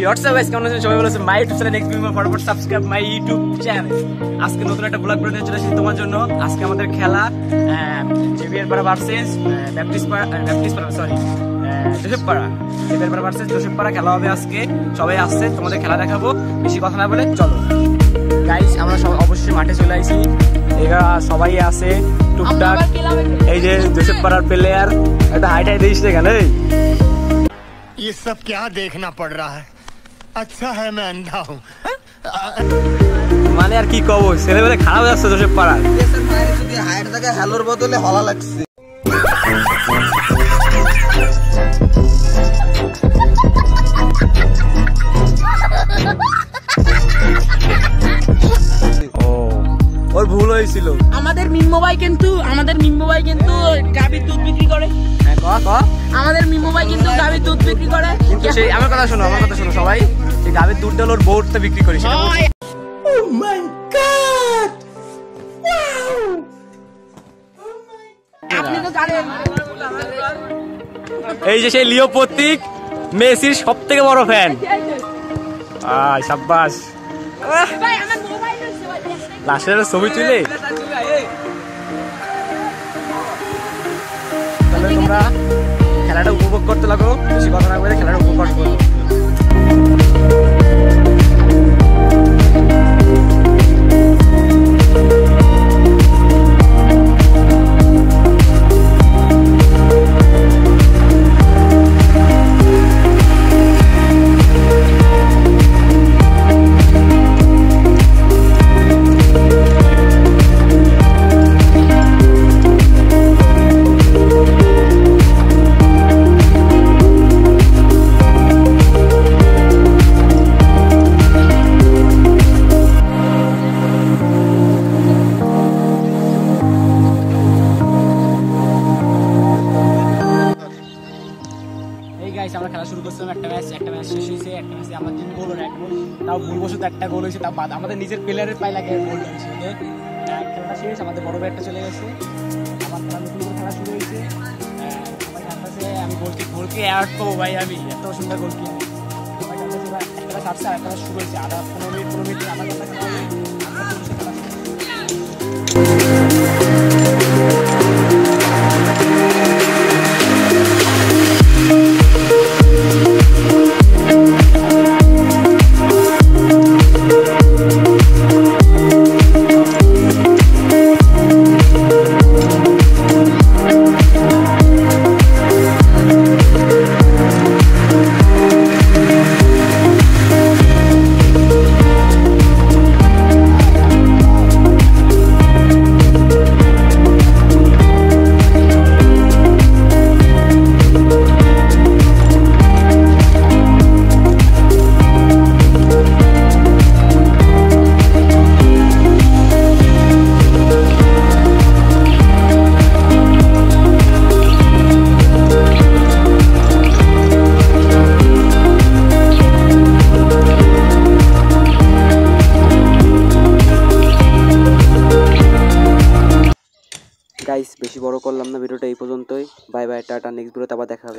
WhatsApp guys, কেমন আছেন সবাই? ভালো আছেন? My YouTube channel next video ফটাফট সাবস্ক্রাইব মাই ইউটিউব চ্যানেল। আজকে নতুন একটা ব্লগ ভিডিও চলে এসেছি তোমার জন্য। আজকে আমাদের খেলা জেভিয়ার পাড়া ভার্সেস জোসেফপাড়া। জেভিয়ার পাড়া ভার্সেস জোসেফপাড়া খেলা হবে আজকে। সবাই আসছে, তোমাদের খেলা দেখাবো। বেশি কথা না বলে চলো গাইস, আমরা সবাই অবশ্যই মাঠে চলে আসি। এরা সবাই আছে টুকটাক। এই যে জোসেফপাড়ার প্লেয়ার, একটা হাইট হাইট দিস কেন? ये सब क्या देखना पड़ रहा है? अच्छा है मैं अंधा हूँ। মানে আর কি কব, ছেলেবেলে খারাপ যাচ্ছে জোসেফপাড়া। যদি হাইট থাকে হ্যালোর বদলে হলা লাগছে। ওর ভুল হয়েছিল। আমাদের মিম্মো ভাই কিন্তু গাভীর দুধ বিক্রি করে। হ্যাঁ আমাদের মিম্মো ভাই কিন্তু গাভীর দুধ বিক্রি করে। কিন্তু সেই আমার কথা শোনো সবাই, সেই গাভীর দুধটা ওর বউটা বিক্রি করে। সেটা আপনি তো জানেন। এই যে সেই লিও প্রতীক, মেসির সব থেকে বড় ফ্যান। সাব্বাস। ভাই আমার মোবাইল হচ্ছে ভাই। লাস্টের ছবি তুলে তাহলে তোমরা খেলাটা উপভোগ করতে লাগো। বেশি কথা না বলে খেলাটা উপভোগ করো। আমরা খেলা শুরু করছিলাম, একটা ম্যাচ শেষ হয়েছে। একটা ম্যাচে আমার 3 গোল আর 1 গোল, তাও ভুলবশত একটা গোল হয়েছে। তাও বাদ আমাদের নিজের প্লেয়ারের পায়ে লাগে গোল হয়েছে। খেলাটা শেষ, আমাদের বড় ভাই একটা চলে গেছে। আমার খেলা নতুন খেলা শুরু হয়েছে। আমি গোলকি অ্যাড করবো ভাই, আমি এত সুন্দর গোলকি একটা সাতটা একটা শুরু হয়েছে। আধা 15 মিনিট আমার খেলা হবে। গাইস, বেশি বড় করলাম না ভিডিওটা, এই পর্যন্তই। Bye bye, tata. নেক্সট ভিডিওতে আবার দেখা হবে।